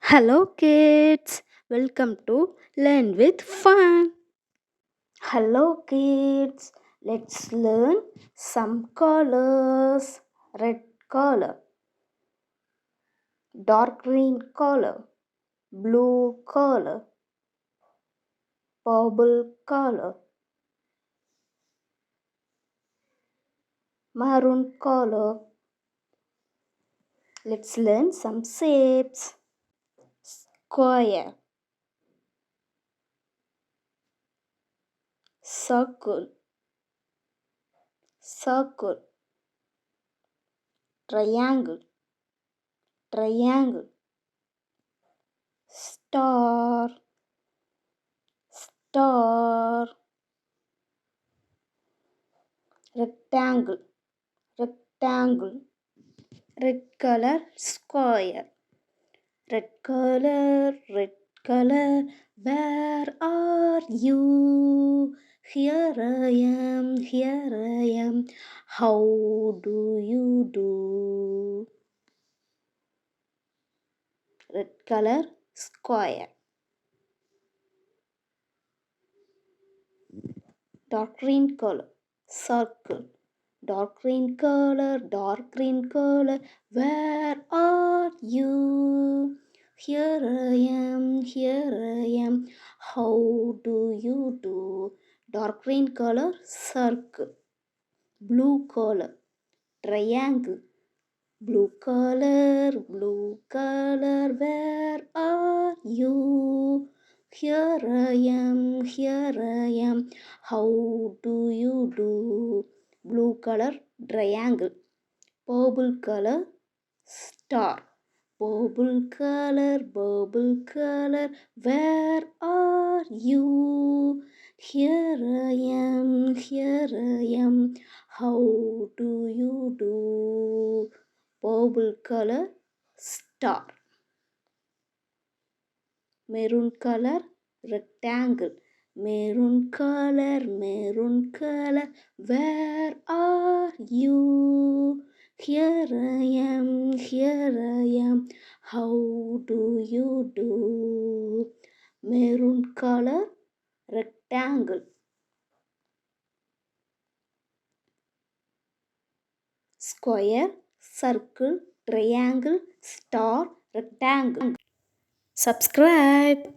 Hello, kids. Welcome to Learn with Fun. Hello, kids. Let's learn some colors. Red color, dark green color, blue color, purple color, maroon color. Let's learn some shapes. Square, circle, circle, triangle, triangle, star, star, rectangle, rectangle, red color square, red color, where are you? Here I am, how do you do? Red color square, dark green color circle, dark green color, where are you? Here I am, how do you do? Dark green color circle, blue color triangle, blue color, where are you? Here I am, how do you do? Blue color triangle, purple color star, purple color, where are you? Here I am, how do you do? Purple color star, maroon color rectangle, maroon color, where are you? Here I am, how do you do? Maroon color rectangle, square, circle, triangle, star, rectangle. Subscribe.